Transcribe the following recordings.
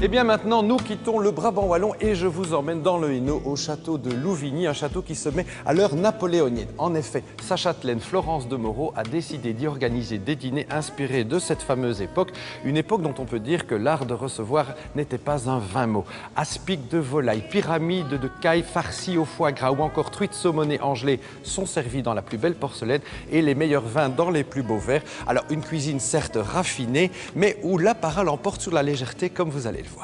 Et bien maintenant, nous quittons le Brabant wallon et je vous emmène dans le Hainaut au château de Louvigny, un château qui se met à l'heure napoléonienne. En effet, sa châtelaine Florence de Moreau a décidé d'y organiser des dîners inspirés de cette fameuse époque, une époque dont on peut dire que l'art de recevoir n'était pas un vain mot. Aspics de volaille, pyramides de caille farcies au foie gras ou encore truites saumonées en gelée sont servis dans la plus belle porcelaine et les meilleurs vins dans les plus beaux verres. Alors une cuisine certes raffinée, mais où l'apparat l'emporte sur la légèreté comme vous allez le voir.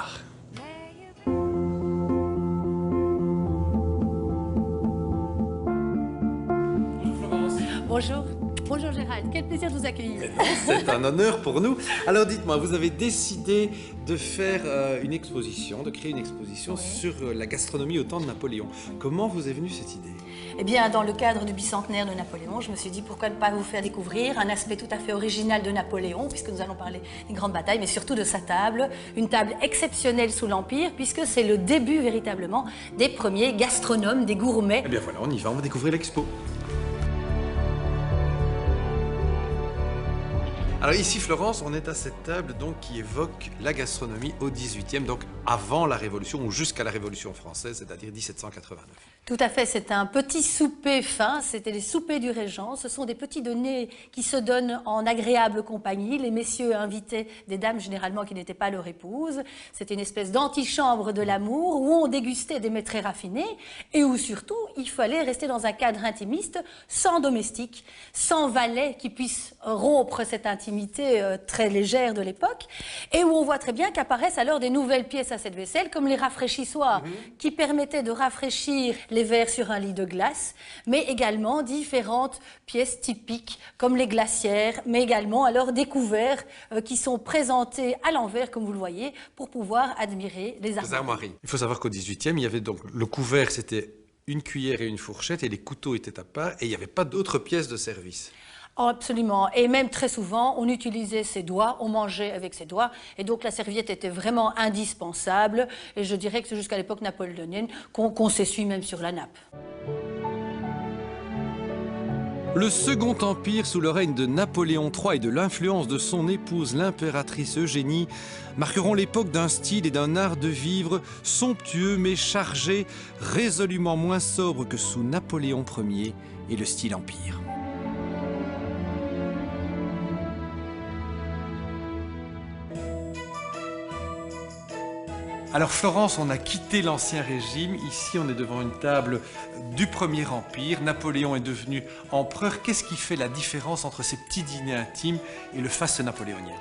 Bonjour. Bonjour Gérald, quel plaisir de vous accueillir. C'est un honneur pour nous. Alors dites-moi, vous avez décidé de faire une exposition, de créer une exposition sur la gastronomie au temps de Napoléon. Comment vous est venue cette idée? Eh bien, dans le cadre du bicentenaire de Napoléon, je me suis dit pourquoi ne pas vous faire découvrir un aspect tout à fait original de Napoléon, puisque nous allons parler des grandes batailles, mais surtout de sa table. Une table exceptionnelle sous l'Empire, puisque c'est le début véritablement des premiers gastronomes, des gourmets. Eh bien voilà, on y va, on va découvrir l'expo. Alors ici, Florence, on est à cette table donc, qui évoque la gastronomie au XVIIIe, donc avant la Révolution ou jusqu'à la Révolution française, c'est-à-dire 1789. Tout à fait, c'est un petit souper fin, c'était les soupers du Régent. Ce sont des petits dîners qui se donnent en agréable compagnie. Les messieurs invitaient des dames généralement qui n'étaient pas leur épouse. C'était une espèce d'antichambre de l'amour où on dégustait des mets très raffinés et où surtout il fallait rester dans un cadre intimiste, sans domestique, sans valet qui puisse rompre cette intimité très légère de l'époque et où on voit très bien qu'apparaissent alors des nouvelles pièces à cette vaisselle comme les rafraîchissoirs qui permettaient de rafraîchir les verres sur un lit de glace, mais également différentes pièces typiques comme les glacières, mais également alors des couverts qui sont présentés à l'envers comme vous le voyez pour pouvoir admirer les armoiries. Il faut savoir qu'au XVIIIe, il y avait donc le couvert, c'était une cuillère et une fourchette et les couteaux étaient à part et il n'y avait pas d'autres pièces de service. Oh, absolument. Et même très souvent, on utilisait ses doigts, on mangeait avec ses doigts. Et donc la serviette était vraiment indispensable. Et je dirais que c'est jusqu'à l'époque napoléonienne qu'on s'essuie même sur la nappe. Le Second Empire, sous le règne de Napoléon III et de l'influence de son épouse, l'impératrice Eugénie, marqueront l'époque d'un style et d'un art de vivre somptueux mais chargé, résolument moins sobre que sous Napoléon Ier et le style Empire. Alors Florence, on a quitté l'Ancien Régime. Ici, on est devant une table du Premier Empire. Napoléon est devenu empereur. Qu'est-ce qui fait la différence entre ces petits dîners intimes et le faste napoléonien?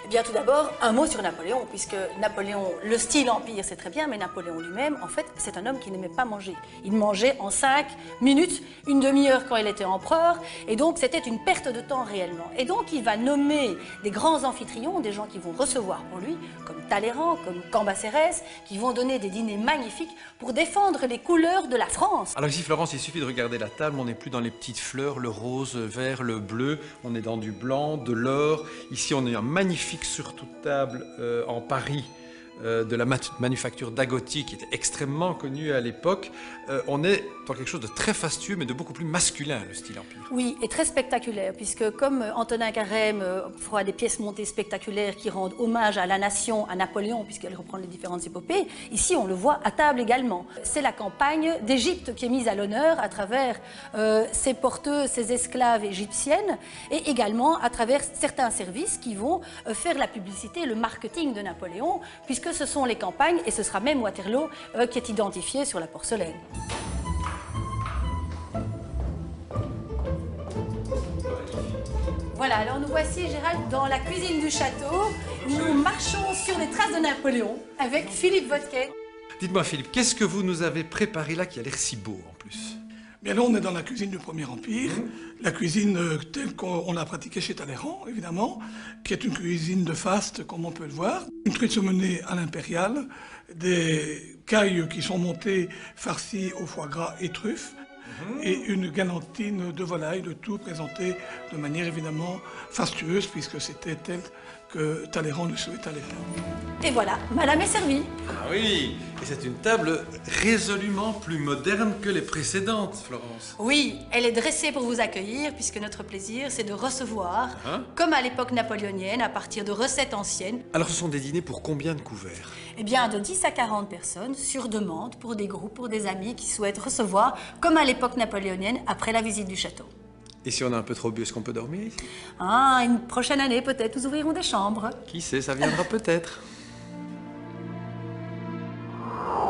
Eh bien, tout d'abord, un mot sur Napoléon, puisque Napoléon, le style empire, c'est très bien, mais Napoléon lui-même, en fait, c'est un homme qui n'aimait pas manger. Il mangeait en 5 minutes, une demi-heure quand il était empereur, et donc c'était une perte de temps réellement. Et donc, il va nommer des grands amphitrions, des gens qui vont recevoir pour lui, comme Talleyrand, comme Cambacérès, qui vont donner des dîners magnifiques pour défendre les couleurs de la France. Alors ici, Florence, il suffit de regarder la table, on n'est plus dans les petites fleurs, le rose, le vert, le bleu, on est dans du blanc, de l'or. Ici, on est un magnifique sur toute table en Paris de la manufacture d'Agoti qui était extrêmement connue à l'époque. On est dans quelque chose de très fastueux mais de beaucoup plus masculin, le style Empire. Oui, et très spectaculaire, puisque comme Antonin Carême fera des pièces montées spectaculaires qui rendent hommage à la nation, à Napoléon, puisqu'elle reprend les différentes épopées, ici on le voit à table également. C'est la campagne d'Égypte qui est mise à l'honneur à travers ses porteuses, ses esclaves égyptiennes, et également à travers certains services qui vont faire la publicité, le marketing de Napoléon, puisque ce sont les campagnes, et ce sera même Waterloo qui est identifié sur la porcelaine. Voilà, alors nous voici, Gérald, dans la cuisine du château. Nous marchons sur les traces de Napoléon avec Philippe Vodquet. Dites-moi, Philippe, qu'est-ce que vous nous avez préparé là qui a l'air si beau en plus? Bien là, on est dans la cuisine du Premier Empire, la cuisine telle qu'on l'a pratiquée chez Talleyrand, évidemment, qui est une cuisine de faste, comme on peut le voir. Une truite saumonée à l'impériale, des cailles qui sont montées farcies au foie gras et truffes, et une galantine de volaille, le tout présenté de manière évidemment fastueuse, puisque c'était tel que Talleyrand nous souhaite à l'époque. Et voilà, madame est servie. Ah oui, et c'est une table résolument plus moderne que les précédentes, Florence. Oui, elle est dressée pour vous accueillir, puisque notre plaisir, c'est de recevoir, comme à l'époque napoléonienne, à partir de recettes anciennes. Alors ce sont des dîners pour combien de couverts? Eh bien, de 10 à 40 personnes, sur demande, pour des groupes, pour des amis qui souhaitent recevoir, comme à l'époque napoléonienne, après la visite du château. Et si on a un peu trop bu, est-ce qu'on peut dormir ici? Ah, une prochaine année peut-être, nous ouvrirons des chambres. Qui sait, ça viendra peut-être.